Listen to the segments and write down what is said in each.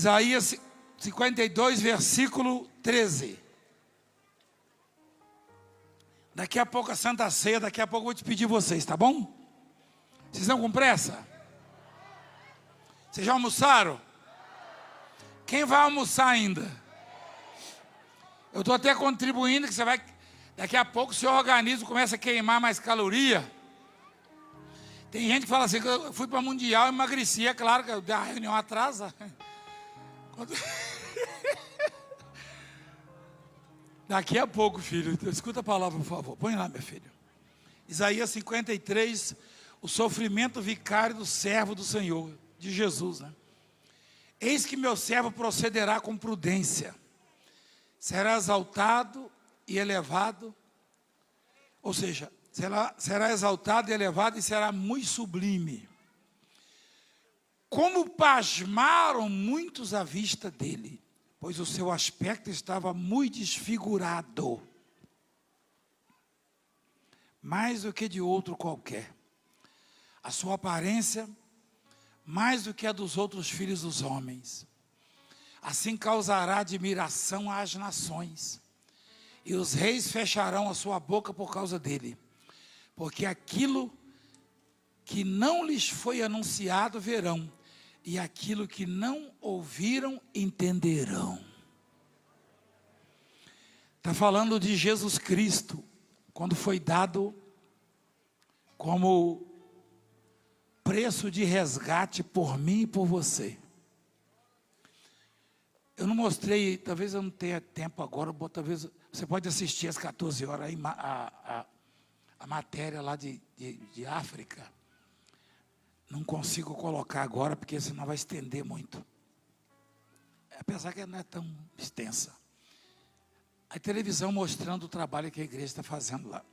Isaías 52, versículo 13. Daqui a pouco a Santa Ceia, daqui a pouco eu vou despedir vocês, tá bom? Vocês estão com pressa? Vocês já almoçaram? Quem vai almoçar ainda? Eu estou até contribuindo que você vai... Daqui a pouco o seu organismo começa a queimar mais caloria. Tem gente que fala assim, que eu fui para Mundial e emagreci. É claro que a reunião atrasa. Daqui a pouco, filho, escuta a palavra, por favor. Põe lá, meu filho. Isaías 53, o sofrimento vicário do servo do Senhor, de Jesus, né? Eis que meu servo procederá com prudência, será exaltado e elevado, ou seja, será exaltado e elevado e será muito sublime. Como pasmaram muitos à vista dele, pois o seu aspecto estava muito desfigurado, mais do que de outro qualquer. A sua aparência, mais do que a dos outros filhos dos homens. Assim causará admiração às nações, e os reis fecharão a sua boca por causa dele, porque aquilo que não lhes foi anunciado verão, e aquilo que não ouviram entenderão. Está falando de Jesus Cristo, quando foi dado como preço de resgate por mim e por você. Eu não mostrei, talvez eu não tenha tempo agora, talvez você pode assistir às 14 horas aí, a matéria lá de África. Não consigo colocar agora, porque senão vai estender muito. Apesar que não é tão extensa. A televisão mostrando o trabalho que a igreja está fazendo lá.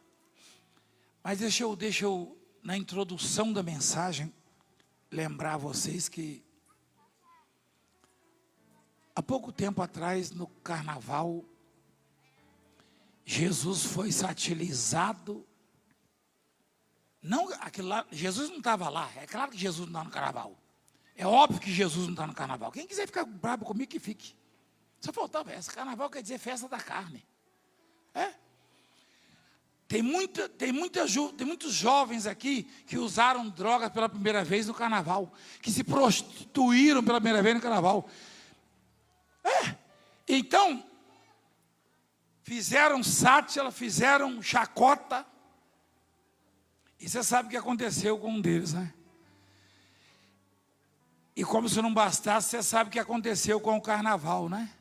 Mas deixa eu, na introdução da mensagem, lembrar a vocês que há pouco tempo atrás, no carnaval, Jesus foi satirizado. Não, aquilo lá, Jesus não estava lá. É claro que Jesus não está no carnaval. É óbvio que Jesus não está no carnaval. Quem quiser ficar bravo comigo, que fique. Só faltava essa. Carnaval quer dizer festa da carne. É? Tem muitos jovens aqui que usaram drogas pela primeira vez no carnaval. Que se prostituíram pela primeira vez no carnaval. É? Então, fizeram sátira, fizeram chacota. E você sabe o que aconteceu com um deles, né? E como se não bastasse, você sabe o que aconteceu com o carnaval, né?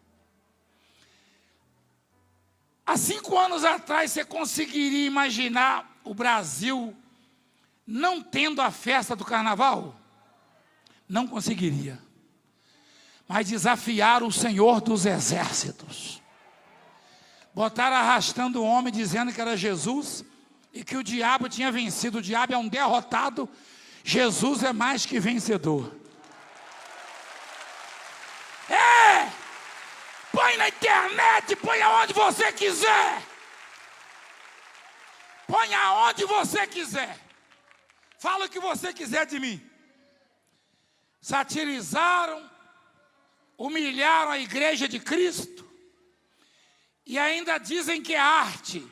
Há 5 anos atrás, você conseguiria imaginar o Brasil não tendo a festa do carnaval? Não conseguiria. Mas desafiaram o Senhor dos Exércitos. Botaram arrastando o homem, dizendo que era Jesus, e que o diabo tinha vencido. O diabo é um derrotado, Jesus é mais que vencedor. Põe na internet, põe aonde você quiser. Põe aonde você quiser. Fala o que você quiser de mim. Satirizaram, humilharam a igreja de Cristo, e ainda dizem que é arte.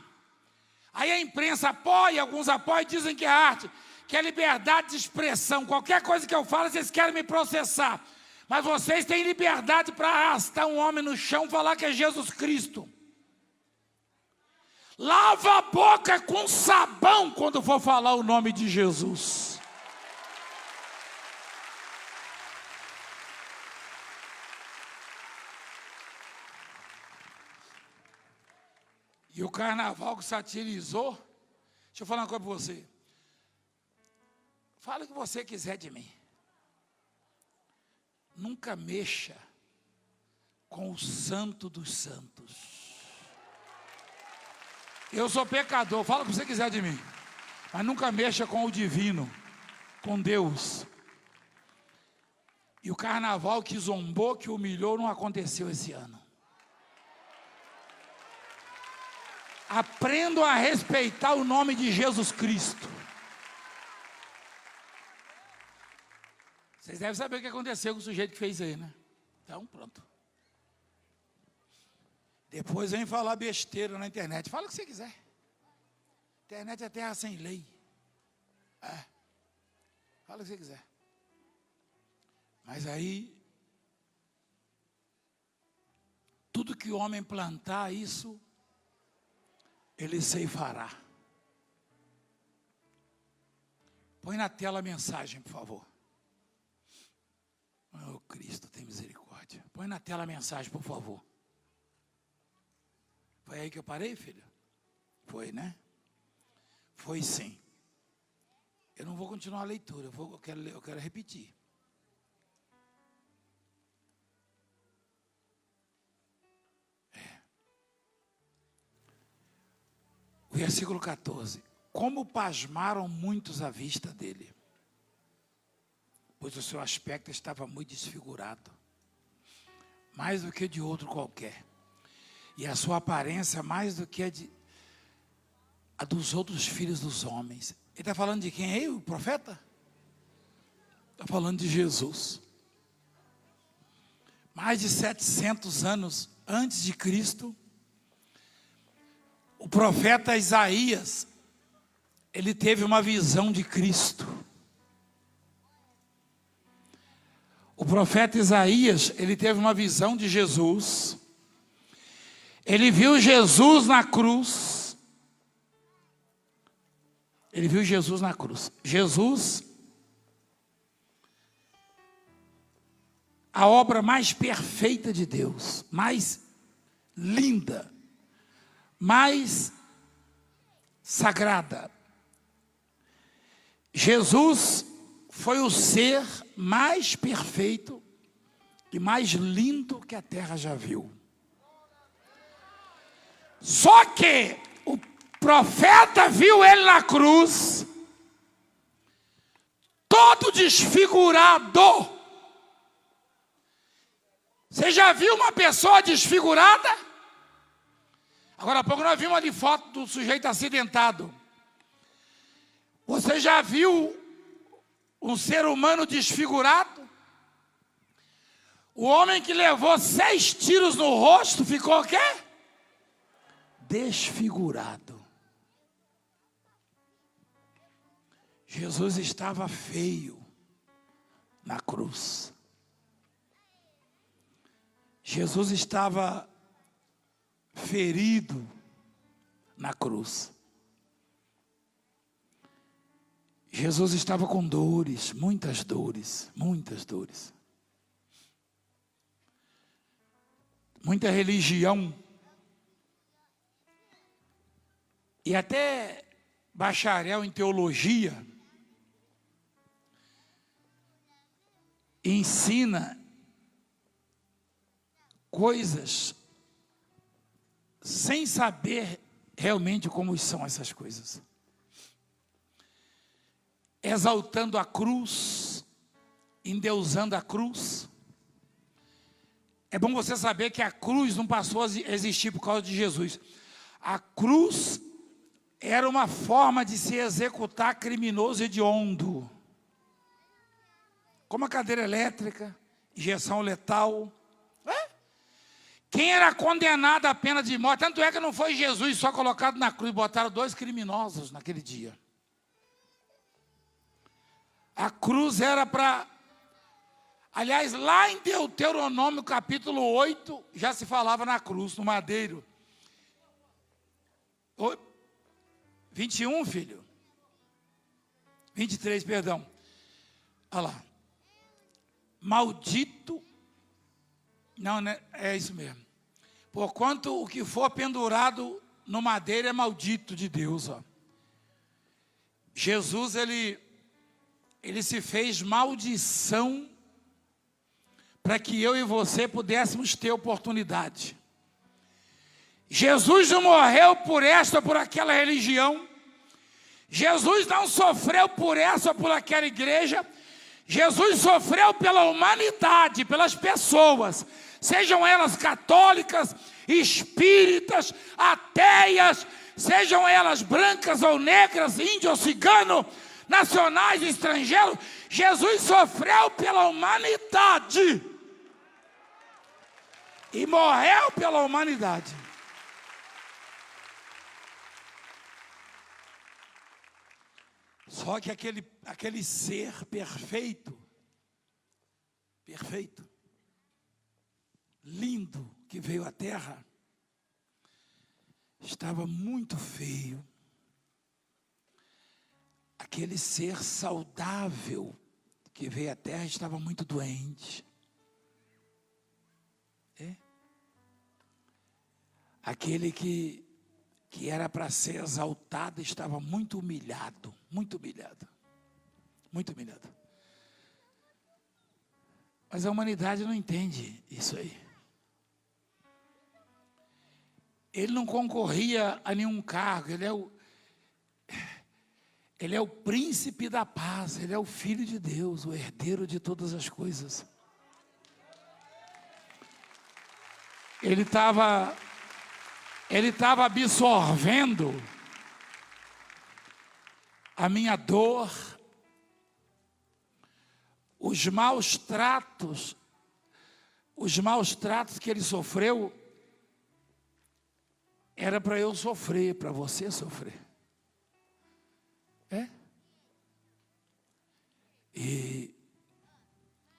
Aí a imprensa apoia, alguns apoiam, dizem que é arte, que é liberdade de expressão. Qualquer coisa que eu falo, vocês querem me processar. Mas vocês têm liberdade para arrastar um homem no chão e falar que é Jesus Cristo. Lava a boca com sabão quando for falar o nome de Jesus. E o carnaval que satirizou, deixa eu falar uma coisa para você. Fala o que você quiser de mim. Nunca mexa com o santo dos santos. Eu sou pecador, fala o que você quiser de mim. Mas nunca mexa com o divino, com Deus. E o carnaval que zombou, que humilhou, não aconteceu esse ano. Aprendam a respeitar o nome de Jesus Cristo. Vocês devem saber o que aconteceu com o sujeito que fez aí, né? Então, pronto. Depois vem falar besteira na internet. Fala o que você quiser. Internet é terra sem lei. Fala o que você quiser. Mas aí, tudo que o homem plantar, isso ele ceifará. Põe na tela a mensagem, por favor. Oh, Cristo, tem misericórdia. Põe na tela a mensagem, por favor. Foi aí que eu parei, filho? Foi, né? Foi sim. Eu não vou continuar a leitura, eu quero repetir. O versículo 14. Como pasmaram muitos à vista dele, pois o seu aspecto estava muito desfigurado, mais do que de outro qualquer, e a sua aparência mais do que a dos outros filhos dos homens. Ele está falando de quem aí, o profeta? Está falando de Jesus. Mais de 700 anos antes de Cristo, o profeta Isaías, ele teve uma visão de Cristo. O profeta Isaías, ele teve uma visão de Jesus. Ele viu Jesus na cruz. Ele viu Jesus na cruz. Jesus, a obra mais perfeita de Deus, mais linda, mais sagrada. Jesus foi o ser mais perfeito e mais lindo que a terra já viu. Só que o profeta viu ele na cruz, todo desfigurado. Você já viu uma pessoa desfigurada? Agora há pouco nós vimos ali foto do sujeito acidentado. Você já viu um ser humano desfigurado? O homem que levou 6 tiros no rosto ficou o quê? Desfigurado. Jesus estava feio na cruz. Jesus estava ferido na cruz. Jesus estava com dores, muitas dores, muitas dores. Muita religião. E até bacharel em teologia ensina coisas sem saber realmente como são essas coisas. Exaltando a cruz, endeusando a cruz. É bom você saber que a cruz não passou a existir por causa de Jesus. A cruz era uma forma de se executar criminoso hediondo. Como a cadeira elétrica, injeção letal. Quem era condenado à pena de morte, tanto é que não foi Jesus só colocado na cruz, botaram 2 criminosos naquele dia. A cruz era para... Aliás, lá em Deuteronômio capítulo 8, já se falava na cruz, no madeiro. 21, filho? 23, perdão. Olha lá. Maldito... Não, né? É isso mesmo. Porquanto o que for pendurado no madeiro é maldito de Deus. Ó. Jesus, ele se fez maldição para que eu e você pudéssemos ter oportunidade. Jesus não morreu por esta ou por aquela religião. Jesus não sofreu por essa ou por aquela igreja. Jesus sofreu pela humanidade, pelas pessoas, sejam elas católicas, espíritas, ateias, sejam elas brancas ou negras, índio ou cigano, nacionais, estrangeiros. Jesus sofreu pela humanidade. e morreu pela humanidade. Só que aquele ser perfeito, lindo, que veio à Terra, estava muito feio. Aquele ser saudável que veio à Terra estava muito doente. Aquele que era para ser exaltado estava muito humilhado, muito humilhado, muito humilhado. Mas a humanidade não entende isso aí. Ele não concorria a nenhum cargo, ele é o príncipe da paz, ele é o filho de Deus, o herdeiro de todas as coisas. Ele estava absorvendo a minha dor, os maus tratos que ele sofreu, era para eu sofrer, para você sofrer. E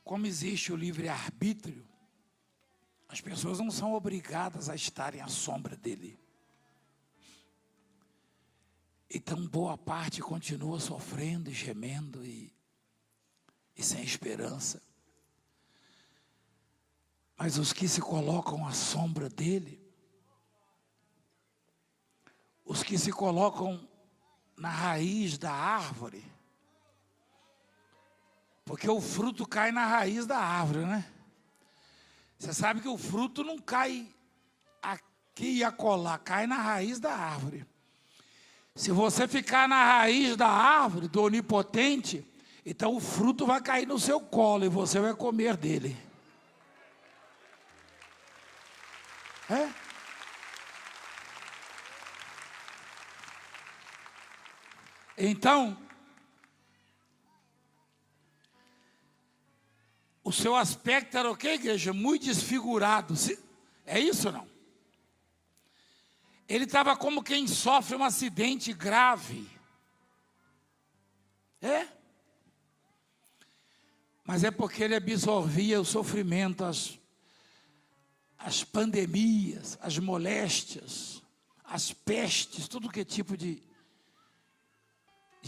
como existe o livre-arbítrio, as pessoas não são obrigadas a estarem à sombra dele. Então, boa parte continua sofrendo e gemendo e sem esperança. Mas os que se colocam à sombra dele, os que se colocam na raiz da árvore, porque o fruto cai na raiz da árvore, né? Você sabe que o fruto não cai aqui e acolá, cai na raiz da árvore. Se você ficar na raiz da árvore, do onipotente, então o fruto vai cair no seu colo e você vai comer dele. Então, o seu aspecto era o quê, igreja? Muito desfigurado. É isso ou não? Ele estava como quem sofre um acidente grave. Mas é porque ele absorvia o sofrimento, as pandemias, as moléstias, as pestes, tudo que é tipo de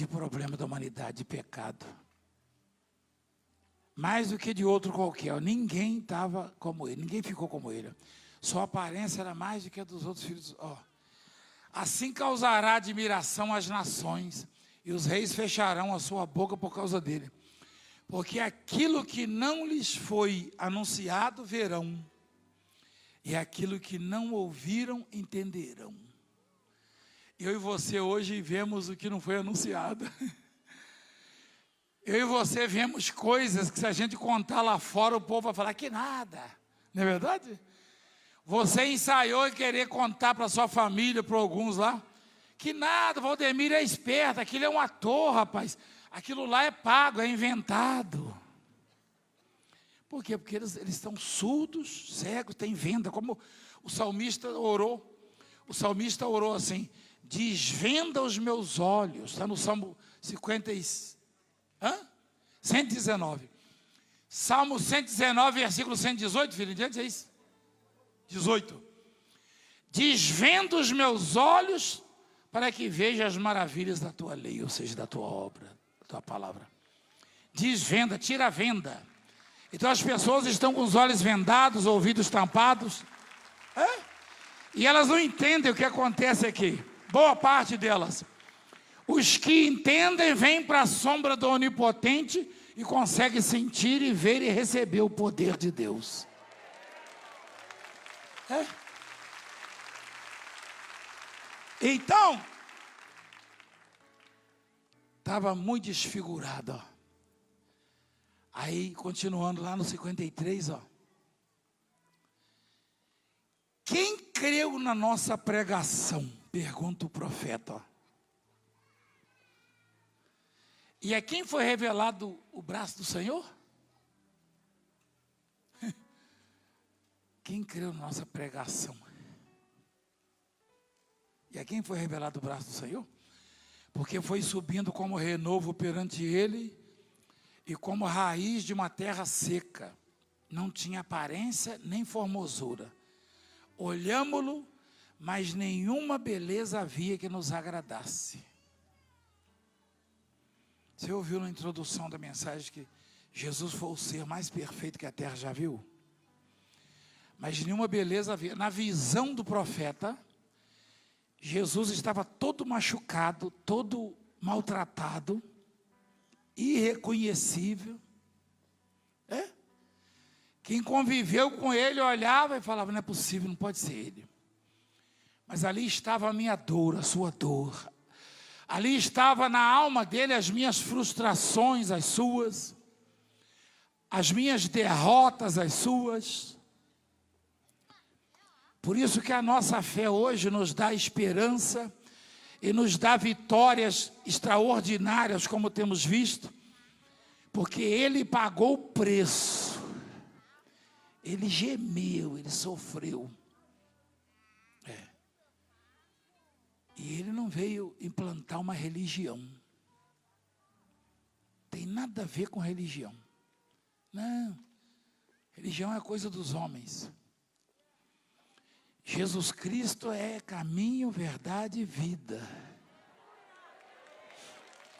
problema da humanidade, de pecado. Mais do que de outro qualquer. Ninguém estava como ele, ninguém ficou como ele. Sua aparência era mais do que a dos outros filhos. Assim causará admiração às nações, e os reis fecharão a sua boca por causa dele. Porque aquilo que não lhes foi anunciado verão, e aquilo que não ouviram entenderão. Eu e você hoje vemos o que não foi anunciado. Eu e você vemos coisas que se a gente contar lá fora, o povo vai falar que nada. Não é verdade? Você ensaiou e querer contar para sua família, para alguns lá, que nada, Valdemir é esperto, aquilo é um ator, rapaz. Aquilo lá é pago, é inventado. Por quê? Porque eles estão surdos, cegos, têm venda. Como o salmista orou. O salmista orou assim: desvenda os meus olhos. Está no Salmo 119. Salmo 119, versículo 118, filho, diante é isso? 18. Desvenda os meus olhos para que veja as maravilhas da tua lei, ou seja, da tua obra, da tua palavra. Desvenda, tira a venda. Então as pessoas estão com os olhos vendados, ouvidos tampados, e elas não entendem o que acontece aqui. Boa parte delas. Os que entendem vêm para a sombra do onipotente e conseguem sentir e ver e receber o poder de Deus. Então, estava muito desfigurado. Aí, continuando lá no 53, quem creu na nossa pregação? Pergunta o profeta. E a quem foi revelado o braço do Senhor? Quem creu na nossa pregação? E a quem foi revelado o braço do Senhor? Porque foi subindo como renovo perante ele e como raiz de uma terra seca. Não tinha aparência nem formosura. Olhámo-lo, mas nenhuma beleza havia que nos agradasse. Você ouviu na introdução da mensagem que Jesus foi o ser mais perfeito que a terra já viu? Mas nenhuma beleza havia. Na visão do profeta, Jesus estava todo machucado, todo maltratado, irreconhecível. Quem conviveu com ele olhava e falava, não é possível, não pode ser ele. Mas ali estava a minha dor, a sua dor. Ali estava na alma dele as minhas frustrações, as suas. As minhas derrotas, as suas. Por isso que a nossa fé hoje nos dá esperança e nos dá vitórias extraordinárias, como temos visto, porque ele pagou o preço, ele gemeu, ele sofreu. E ele não veio implantar uma religião, tem nada a ver com religião, não, religião é coisa dos homens. Jesus Cristo é caminho, verdade e vida.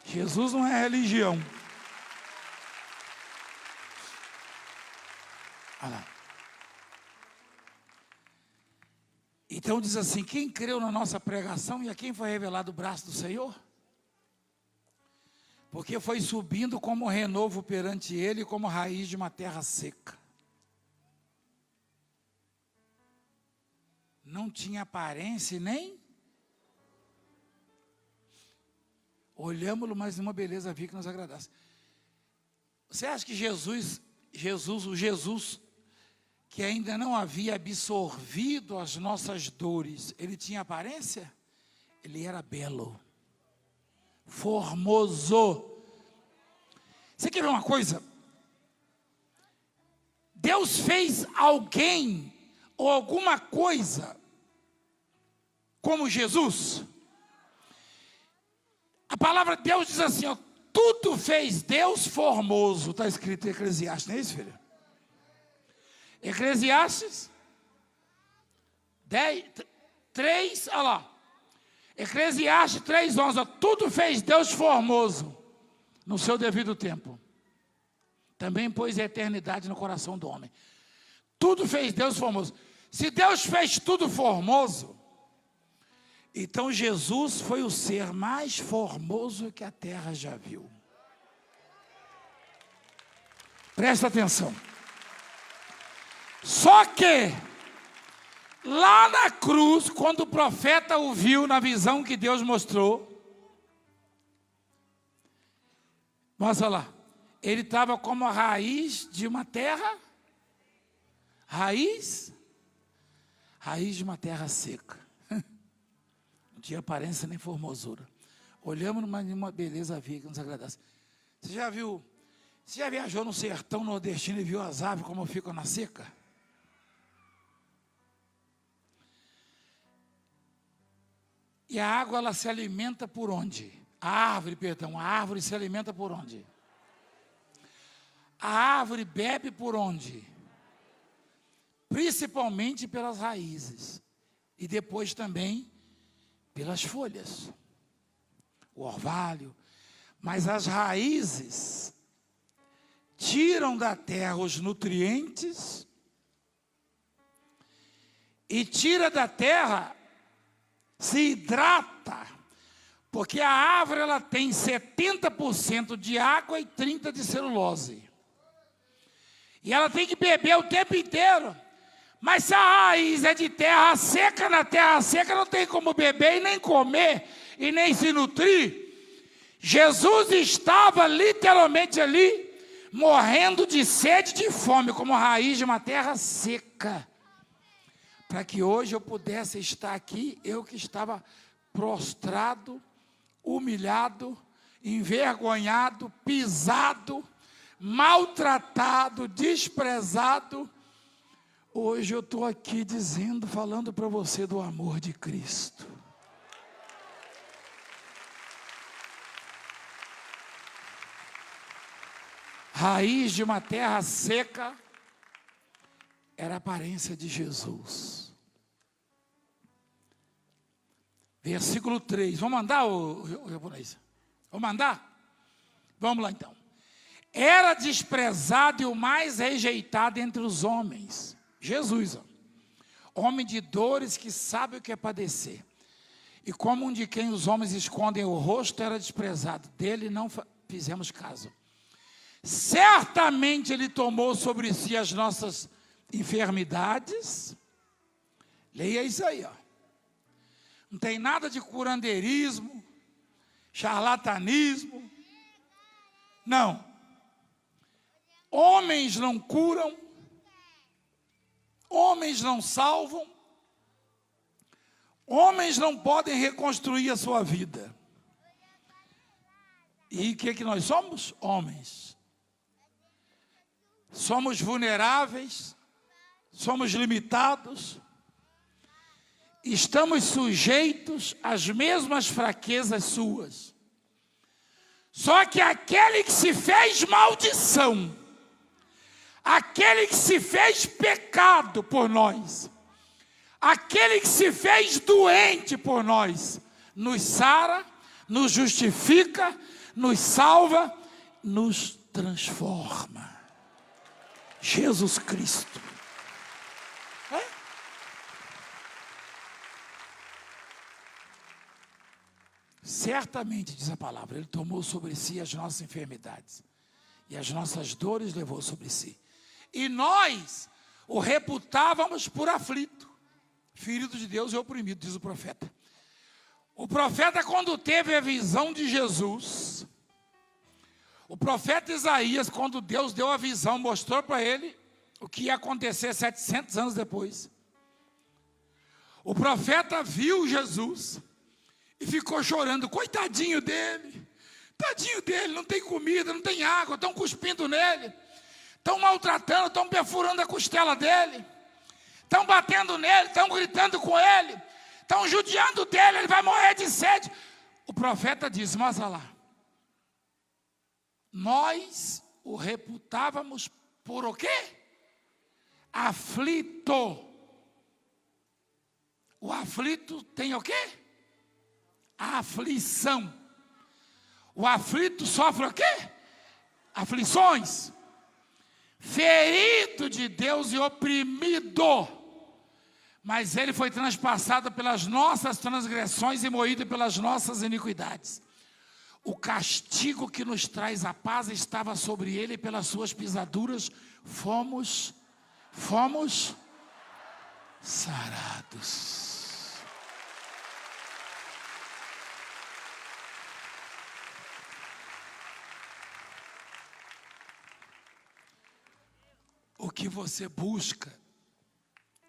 Jesus não é religião. Olha lá. Então diz assim, quem creu na nossa pregação e a quem foi revelado o braço do Senhor? Porque foi subindo como renovo perante ele, como raiz de uma terra seca. Não tinha aparência nem olhámo-lo, mas nenhuma beleza havia que nos agradasse. Você acha que o Jesus que ainda não havia absorvido as nossas dores, ele tinha aparência? Ele era belo, formoso. Você quer ver uma coisa? Deus fez alguém ou alguma coisa como Jesus? A palavra de Deus diz assim, ó, tudo fez Deus formoso, está escrito em Eclesiastes, não é isso, filho? Eclesiastes 3, olha lá, Eclesiastes 3:11, ó, tudo fez Deus formoso no seu devido tempo, também pôs a eternidade no coração do homem. Tudo fez Deus formoso. Se Deus fez tudo formoso, então Jesus foi o ser mais formoso que a terra já viu. Presta atenção. Só que, lá na cruz, quando o profeta o viu na visão que Deus mostrou, mostra lá, ele estava como a raiz de uma terra, raiz de uma terra seca. Não tinha aparência nem formosura. Olhamos, mas nenhuma beleza havia que nos agradasse. Você já viajou no sertão nordestino e viu as aves como ficam na seca? E a água, ela se alimenta por onde? A árvore se alimenta por onde? A árvore bebe por onde? Principalmente pelas raízes. E depois também pelas folhas. O orvalho. Mas as raízes tiram da terra os nutrientes e tira da terra, se hidrata, porque a árvore ela tem 70% de água e 30% de celulose. E ela tem que beber o tempo inteiro. Mas se a raiz é de terra seca, na terra seca não tem como beber e nem comer e nem se nutrir. Jesus estava literalmente ali, morrendo de sede e de fome, como raiz de uma terra seca. Para que hoje eu pudesse estar aqui, eu que estava prostrado, humilhado, envergonhado, pisado, maltratado, desprezado. Hoje eu estou aqui falando para você do amor de Cristo. Raiz de uma terra seca era a aparência de Jesus. Versículo 3. Vamos mandar, japonês? Vamos mandar? Vamos lá então. Era desprezado e o mais rejeitado entre os homens. Jesus, homem de dores que sabe o que é padecer. E como um de quem os homens escondem o rosto, era desprezado. Dele não fizemos caso. Certamente ele tomou sobre si as nossas enfermidades. Leia isso aí, ó. Não tem nada de curandeirismo, charlatanismo. Não. Homens não curam. Homens não salvam. Homens não podem reconstruir a sua vida. E o que nós somos? Homens. Somos vulneráveis, somos limitados, estamos sujeitos às mesmas fraquezas suas. Só que aquele que se fez maldição, aquele que se fez pecado por nós, aquele que se fez doente por nós, nos sara, nos justifica, nos salva, nos transforma. Jesus Cristo. Certamente, diz a palavra, ele tomou sobre si as nossas enfermidades e as nossas dores levou sobre si. E nós o reputávamos por aflito, ferido de Deus e oprimido, diz o profeta. O profeta, quando teve a visão de Jesus, o profeta Isaías, quando Deus deu a visão, mostrou para ele o que ia acontecer 700 anos depois. O profeta viu Jesus e ficou chorando, coitadinho dele, tadinho dele, não tem comida, não tem água, estão cuspindo nele, estão maltratando, estão perfurando a costela dele, estão batendo nele, estão gritando com ele, estão judiando dele, ele vai morrer de sede. O profeta disse, mas olha lá, nós o reputávamos por o quê? Aflito. O aflito tem o quê? A aflição. O aflito sofre o quê? Aflições. Ferido de Deus e oprimido. Mas ele foi transpassado pelas nossas transgressões e moído pelas nossas iniquidades. O castigo que nos traz a paz estava sobre ele, e pelas suas pisaduras fomos sarados. O que você busca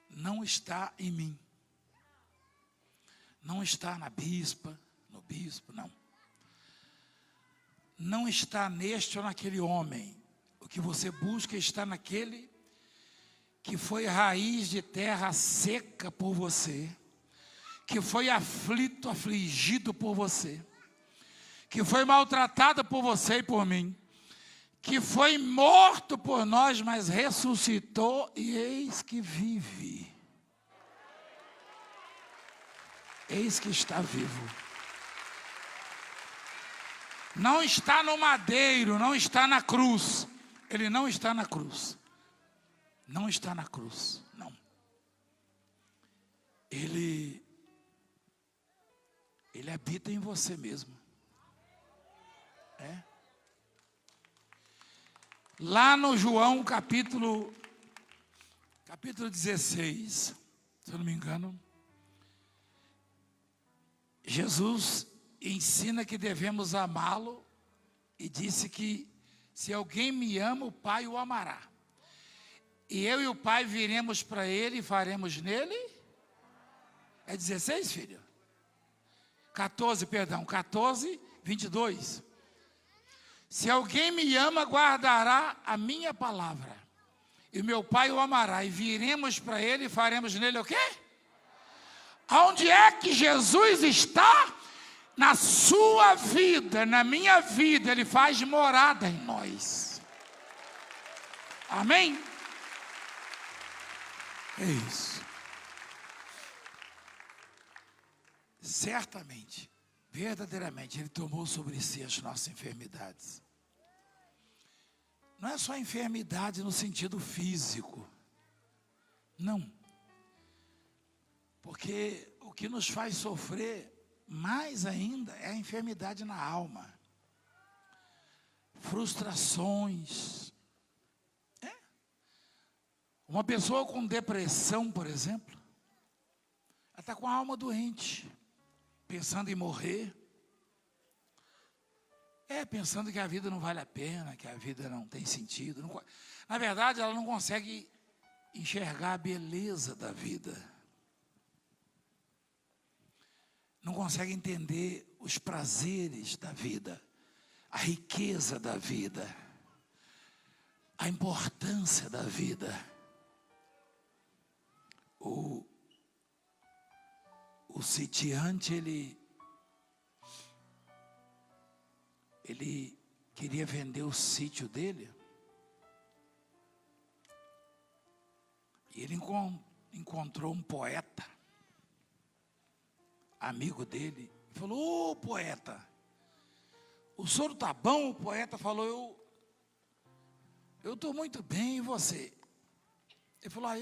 não está em mim. Não está na bispa, no bispo, não. Não está neste ou naquele homem. O que você busca está naquele que foi raiz de terra seca por você, que foi aflito, afligido por você, que foi maltratado por você e por mim, que foi morto por nós, mas ressuscitou e eis que vive. Eis que está vivo. Não está no madeiro, não está na cruz. Ele não está na cruz. Não está na cruz, não. Ele habita em você mesmo. É. Lá no João capítulo 16, se eu não me engano, Jesus ensina que devemos amá-lo e disse que se alguém me ama, o Pai o amará. E eu e o Pai viremos para ele e faremos nele. É 16, filho? 14, 22. Se alguém me ama, guardará a minha palavra. e meu Pai o amará, e viremos para ele e faremos nele o quê? Aonde é que Jesus está? Na sua vida, na minha vida, Ele faz morada em nós. Amém? É isso. Certamente, verdadeiramente, Ele tomou sobre si as nossas enfermidades. Não é só enfermidade no sentido físico. Não. Porque o que nos faz sofrer mais ainda é a enfermidade na alma. Frustrações. Uma pessoa com depressão, por exemplo, ela está com a alma doente, pensando em morrer. Pensando que a vida não vale a pena, que a vida não tem sentido. Na verdade, ela não consegue enxergar a beleza da vida. Não consegue entender os prazeres da vida, a riqueza da vida, a importância da vida. O sitiante, ele queria vender o sítio dele. E ele encontrou um poeta, amigo dele, e falou: ô poeta, o senhor está bom? O poeta falou: eu estou muito bem, e você? Ele falou: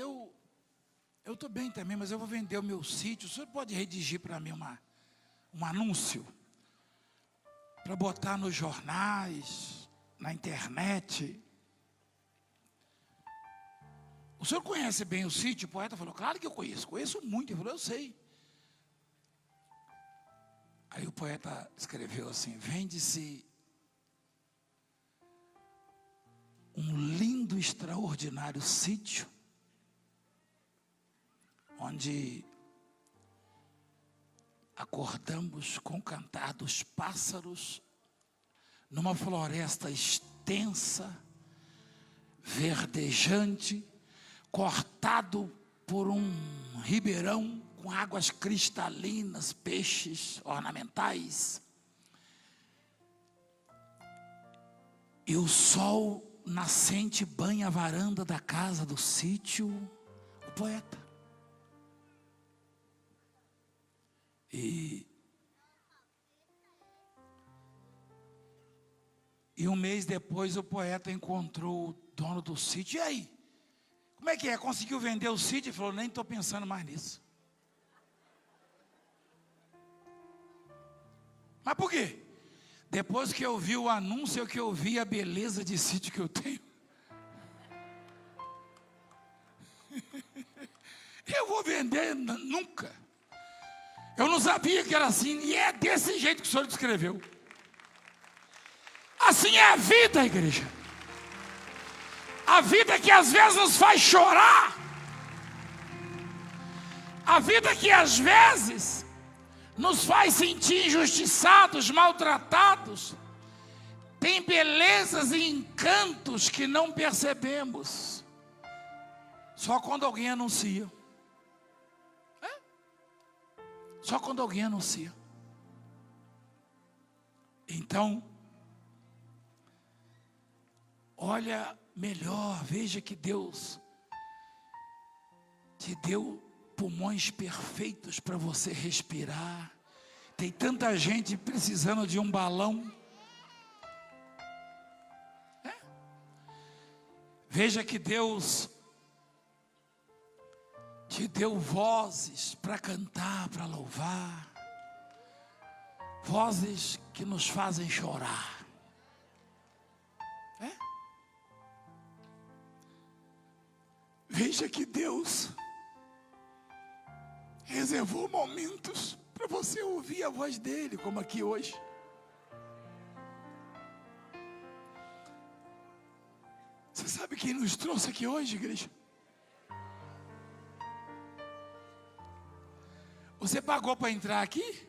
eu estou bem também, mas eu vou vender o meu sítio. O senhor pode redigir para mim um anúncio? Para botar nos jornais, na internet. O senhor conhece bem o sítio? O poeta falou: claro que eu conheço muito. Ele falou: eu sei. Aí o poeta escreveu assim: vende-se um lindo, extraordinário sítio, onde acordamos com o cantar dos pássaros, numa floresta extensa, verdejante, cortado por um ribeirão com águas cristalinas, peixes ornamentais. E o sol nascente banha a varanda da casa do sítio. O poeta. E um mês depois o poeta encontrou o dono do sítio. E aí? Como é que é? Conseguiu vender o sítio? Ele falou: nem estou pensando mais nisso. Mas por quê? Depois que eu vi o anúncio, que eu vi a beleza de sítio que eu tenho. Eu vou vender nunca. Eu não sabia que era assim, e é desse jeito que o senhor descreveu. Assim é a vida, igreja. A vida que às vezes nos faz chorar. A vida que às vezes nos faz sentir injustiçados, maltratados. Tem belezas e encantos que não percebemos. Só quando alguém anuncia. Só quando alguém anuncia. Então, olha melhor, veja que Deus te deu pulmões perfeitos para você respirar. Tem tanta gente precisando de um balão. Veja que Deus te deu vozes para cantar, para louvar. Vozes que nos fazem chorar. Veja que Deus reservou momentos para você ouvir a voz dele, como aqui hoje. Você sabe quem nos trouxe aqui hoje, igreja? Você pagou para entrar aqui?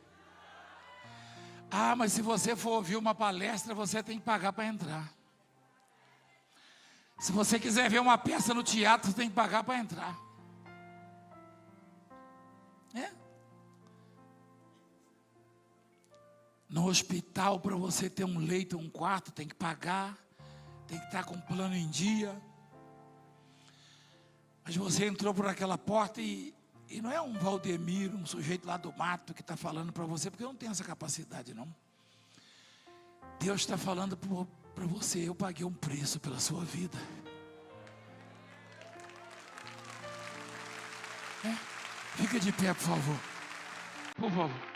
Ah, mas se você for ouvir uma palestra, você tem que pagar para entrar. Se você quiser ver uma peça no teatro, você tem que pagar para entrar. No hospital, para você ter um leito, um quarto, tem que pagar, tem que estar com o plano em dia. Mas você entrou por aquela porta e não é um Valdemiro, um sujeito lá do mato que está falando para você, porque eu não tenho essa capacidade, não. Deus está falando para você: eu paguei um preço pela sua vida. Fica de pé, por favor. Por favor.